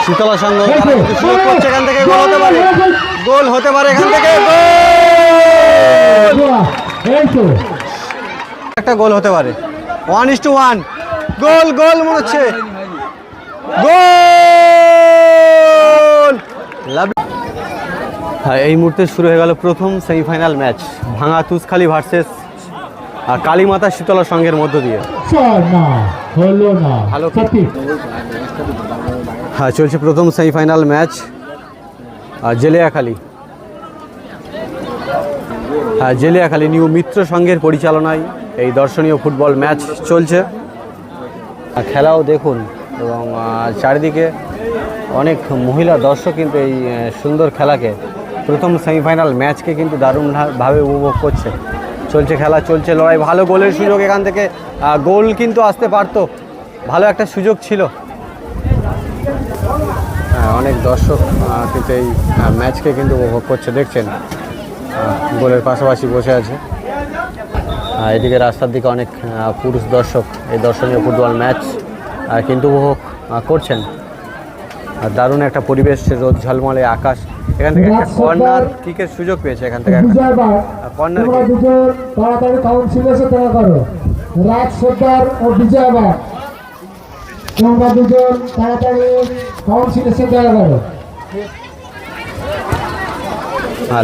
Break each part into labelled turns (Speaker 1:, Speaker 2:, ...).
Speaker 1: শীতলা সংঘ সুযোগ করছে, এখান থেকে গোল হতে পারে, গোল হতে পারে এখান থেকে, একটা গোল হতে পারে। 1:1 গোল, গোল মনে হচ্ছে, গোল। হ্যাঁ, এই মুহূর্তে শুরু হয়ে গেল প্রথম সেমিফাইনাল ম্যাচ, ভাঙা তুষখালী ভার্সেস কালীমাতা শীতলা সংঘের মধ্য দিয়ে। হ্যাঁ, চলছে প্রথম সেমিফাইনাল ম্যাচ জেলিয়াখালী। হ্যাঁ, জেলিয়াখালী নিউ মিত্র সংঘের পরিচালনায় এই দর্শনীয় ফুটবল ম্যাচ চলছে। খেলাও দেখুন, এবং চারিদিকে অনেক মহিলা দর্শক কিন্তু এই সুন্দর খেলাকে, প্রথম সেমিফাইনাল ম্যাচকে কিন্তু দারুণভাবে উপভোগ করছে। চলছে খেলা, চলছে লড়াই, ভালো গোলের সুযোগ, এখান থেকে গোল কিন্তু আসতে পারতো, ভালো একটা সুযোগ ছিল। অনেক দর্শক কিন্তু এই ম্যাচকে কিন্তু উপভোগ করছে, দেখছেন গোলের পাশাপাশি বসে আছে। এদিকে রাস্তার দিকে অনেক পুরুষ দর্শক এই দর্শনীয় ফুটবল ম্যাচ কিন্তু উপভোগ করছেন। দারুণ একটা পরিবেশ, রোদ ঝলমলে আকাশ। এখান থেকে একটা কর্নার কিকের সুযোগ পেয়েছে, এখান থেকে কর্নার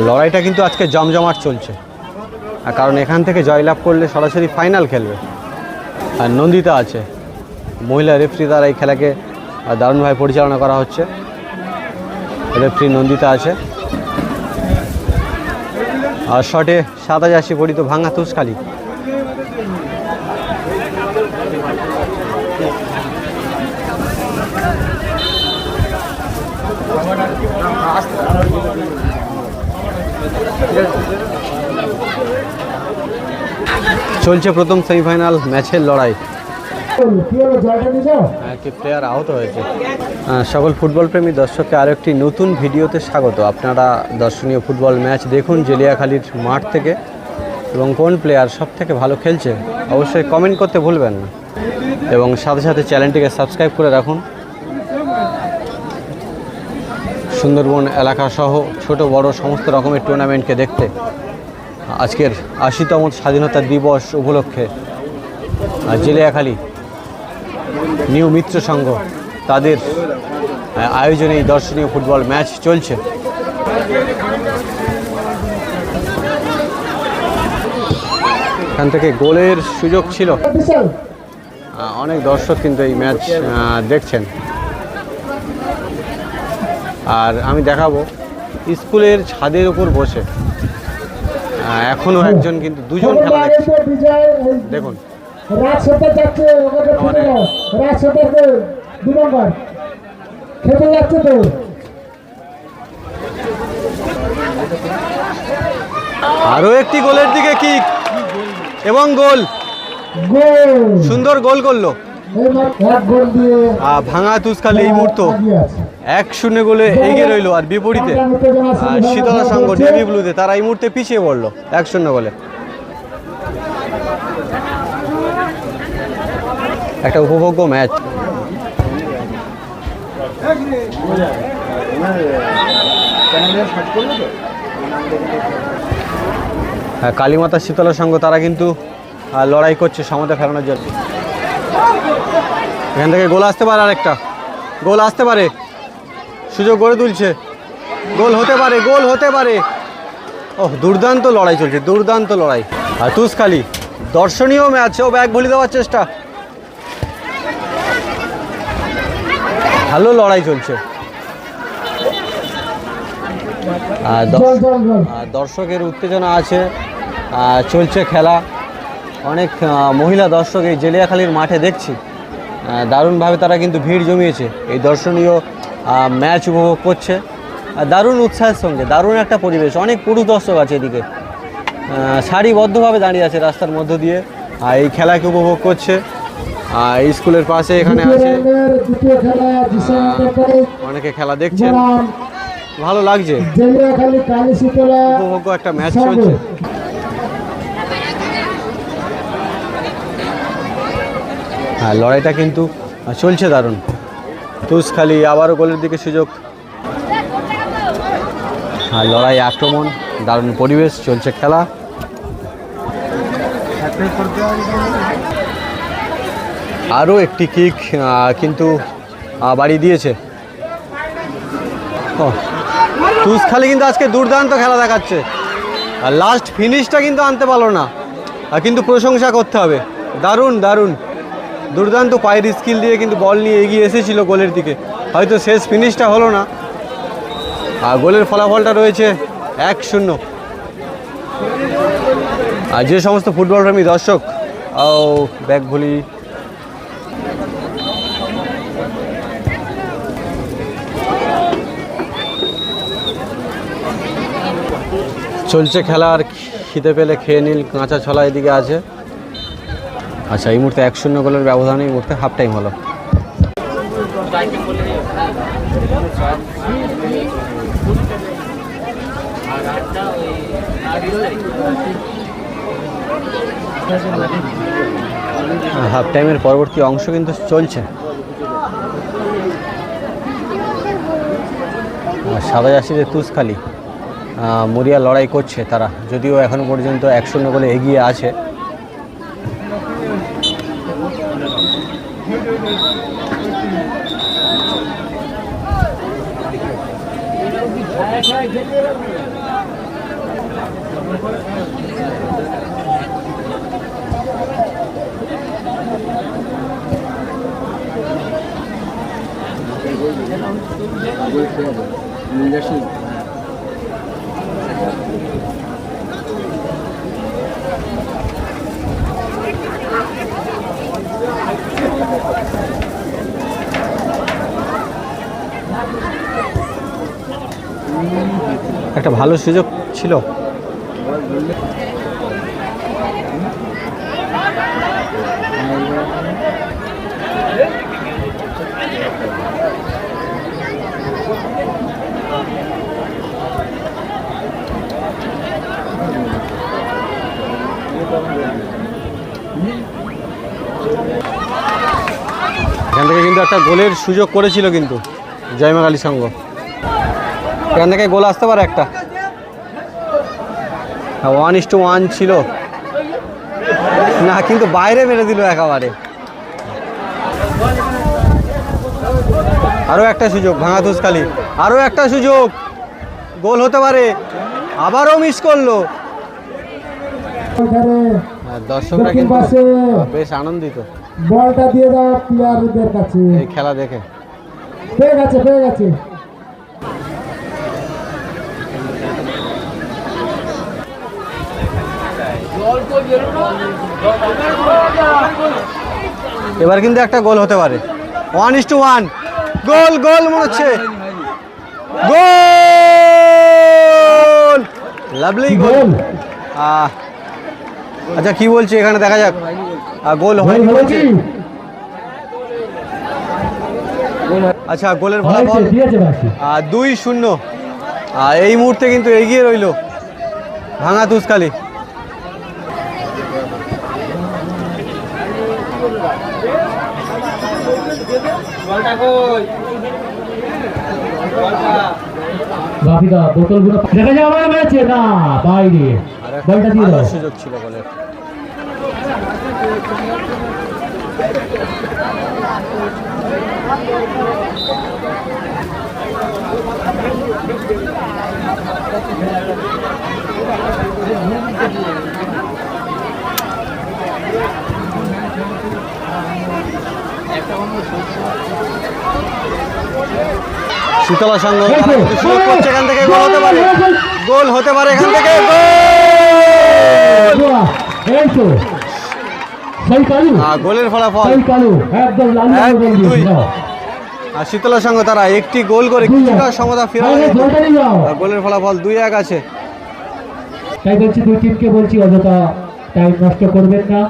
Speaker 1: লড়াইটা কিন্তু আজকে জমজমাট চলছে, কারণ এখান থেকে জয়লাভ করলে সরাসরি ফাইনাল খেলবে। আর নন্দিতা আছে, মহিলা রেফারি দ্বারা এই খেলাকে দারুণভাবে পরিচালনা করা হচ্ছে। রেফারি নন্দিতা আছে। আর শটে 87 পরিত ভাঙা তুষখালী। চলছে প্রথম সেমিফাইনাল ম্যাচের লড়াই। একটি প্লেয়ার আহত হয়েছে। সকল ফুটবল প্রেমী দর্শককে আরও একটি নতুন ভিডিওতে স্বাগত। আপনারা দর্শনীয় ফুটবল ম্যাচ দেখুন জেলিয়াখালীর মাঠ থেকে, এবং কোন প্লেয়ার সব থেকে ভালো খেলছে অবশ্যই কমেন্ট করতে ভুলবেন না, এবং সাথে সাথে চ্যানেলটিকে সাবস্ক্রাইব করে রাখুন। সুন্দরবন এলাকা সহ ছোট বড় সমস্ত রকমের টুর্নামেন্টকে দেখতে আজকের 80তম স্বাধীনতা দিবস উপলক্ষে জেলিয়াখালী নিউ মিত্র সংঘ তাদের আয়োজনে এই দর্শনীয় ফুটবল ম্যাচ চলছে। এখান থেকে গোলের সুযোগ ছিল, অনেক দর্শক কিন্তু এই ম্যাচ দেখছেন। আর আমি দেখাবো স্কুলের ছাদের উপর বসে এখনো একজন কিন্তু দুজন খেলা দেখছে, দেখুন। আরো একটি গোলের দিকে কিক এবং গোল, সুন্দর গোল করলো ভাঙা তুষখালী। এই মুহূর্ত 1-0 গোলে এগিয়ে রইল। আর বিপরীতে শীতলা সংঘ নেভি ব্লুতে তারা এই মুহূর্তে পিছিয়ে পড়লো 1-0 গোলে। একটা উপভোগ্য ম্যাচ। কালীমাতা শীতলা সংঘ তারা কিন্তু লড়াই করছে সমতা ফেরানোর জন্য। এখান থেকে গোল আসতে পারে, আরেকটা গোল আসতে পারে, সুযোগ গড়ে তুলছে, গোল হতে পারে, গোল হতে পারে। ও, দুর্দান্ত লড়াই চলছে, দুর্দান্ত লড়াই। আর তুষখালী দর্শনীয় ম্যাচ, ও ব্যাগ ভুলে দেওয়ার চেষ্টা, ভালো লড়াই চলছে। দর্শকের উত্তেজনা আছে, চলছে খেলা। অনেক মহিলা দর্শক এই জেলিয়াখালীর মাঠে দেখছি, দারুণভাবে তারা কিন্তু ভিড় জমিয়েছে, এই দর্শনীয় ম্যাচ উপভোগ করছে দারুণ উৎসাহের সঙ্গে। দারুণ একটা পরিবেশ, অনেক পুরুষ দর্শক আছে এদিকে, সারিবদ্ধভাবে দাঁড়িয়ে আছে রাস্তার মধ্য দিয়ে, এই খেলাকে উপভোগ করছে। স্কুলের পাশে এখানে আছে, অনেকে খেলা দেখছেন, ভালো লাগছে, উপভোগ্য একটা ম্যাচ চলছে। লড়াইটা কিন্তু চলছে দারুণ। তুষখালি আবারও গোলের দিকে সুযোগ। আর লড়াই, আক্রমণ, দারুণ পরিবেশ, চলছে খেলা। আরও একটি কিক কিন্তু বাড়ি দিয়েছে। তুষখালি কিন্তু আজকে দুর্দান্ত খেলা দেখাচ্ছে, আর লাস্ট ফিনিশটা কিন্তু আনতে পারলো না, কিন্তু প্রশংসা করতে হবে। দারুণ দারুণ দুর্দান্ত পায়ের স্কিল দিয়ে কিন্তু বল নিয়ে এগিয়ে এসেছিল গোলের দিকে, হয়তো শেষ ফিনিশটা হলো না। আর গোলের ফলাফলটা রয়েছে 1-0। আর যে সমস্ত ফুটবল প্রেমী দর্শক ব্যাক ভলি চলছে খেলা, আর খিদে পেলে খেয়ে নিল, কাঁচা ছলা এদিকে আছে। আচ্ছা, এই মুহূর্তে 1-0 গোলের ব্যবধানে এই মুহূর্তে হাফ টাইম হলো। হাফ টাইমের পরবর্তী অংশ কিন্তু চলছে। সাদা জার্সিদের তুষখালি মরিয়া লড়াই করছে তারা, যদিও এখনো পর্যন্ত 1-0 গোলে এগিয়ে আছে। একটা ভালো সুযোগ ছিল। এখান থেকে কিন্তু একটা গোলের সুযোগ করেছিল কিন্তু জয়মাল আলী সংঘ, এখান থেকে গোল আসতে পারে একটা। 1:1 ছিল না, কিন্তু বাইরে মেরে দিল একেবারে। আরও একটা সুযোগ, ভাঙা তুষখালি, আরও একটা সুযোগ, গোল হতে পারে, আবারও মিস করলো। দর্শকরা কিন্তু বেশ আনন্দিত
Speaker 2: বলটা দিয়ে দাও প্লেয়ারদের কাছে,
Speaker 1: এই খেলা দেখে।
Speaker 2: পেয়ে গেছে পেয়ে গেছে।
Speaker 1: এবার কিন্তু একটা গোল হতে পারে। 1:1 গোল, গোল মনে হচ্ছে, গোল, লাভলি গোল। আচ্ছা, কি বলছি এখানে দেখা যাক। গোল হয়নি বলছি। আচ্ছা, গোলের ফলাফল 2-0। এই মুহূর্তে কিন্তু এগিয়ে রইল ভাঙা তুষখালি।
Speaker 2: বোতলগুলো দেখা যায় আমার ম্যাচে না বাইরে, বলটা দিয়ে দাও।
Speaker 1: সুযোগ ছিল গোলের। শীতলা সংঘ সুযোগ করছে, এখান থেকে গোল হতে পারে, গোল হতে পারে এখান থেকে, গোলের ফলাফল 1-2। আর শীতলা সংঘ তারা একটি গোল করে কিছুটা সমতা ফেরা, গোলের ফলাফল 2-1 আছে।
Speaker 2: তাই বলছি দুই টিমকে বলছি অযথা টাইম নষ্ট করবেন না।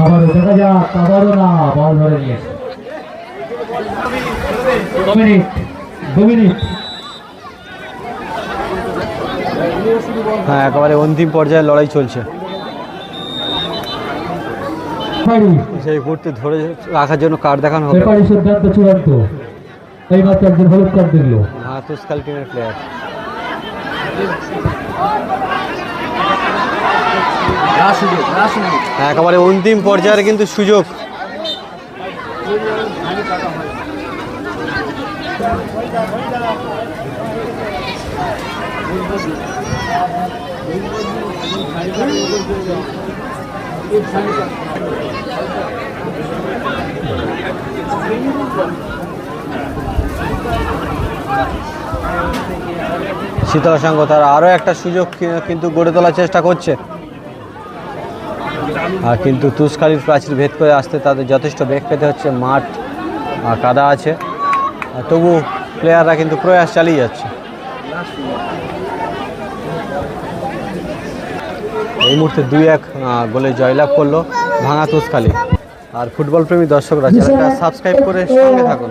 Speaker 2: আবারও দেখা যাক, আবারও না, বল ধরে নিয়েছে। Minute 2 minute.
Speaker 1: হ্যাঁ, একেবারে অন্তিম পর্যায়ে লড়াই চলছে। সেই মুহূর্তে ধরে রাখার জন্য কার্ড দেখানো হবে।
Speaker 2: রেফারি সিদ্ধান্ত চূড়ান্ত। এই মাত্র একজন হলুদ কার্ড দেখলো।
Speaker 1: হ্যাঁ, তুস্কাল টিমের প্লেয়ার। একেবারে অন্তিম পর্যায়ে কিন্তু সুযোগ। শীতল সংঘ তারা আরও একটা সুযোগ কিন্তু গড়ে তোলার চেষ্টা করছে, আর কিন্তু তুষখালীর প্রাচীর ভেদ করে আসতে তাদের যথেষ্ট বেগ পেতে হচ্ছে। মাঠ কাদা আছে, তবু প্লেয়াররা কিন্তু প্রয়াস চালিয়ে যাচ্ছে। এই মুহূর্তে 2-1 গোলে জয়লাভ করলো ভাঙা তুষখালী। আর ফুটবল প্রেমী দর্শকরা চ্যানেলটা সাবস্ক্রাইব করে সঙ্গে থাকুন।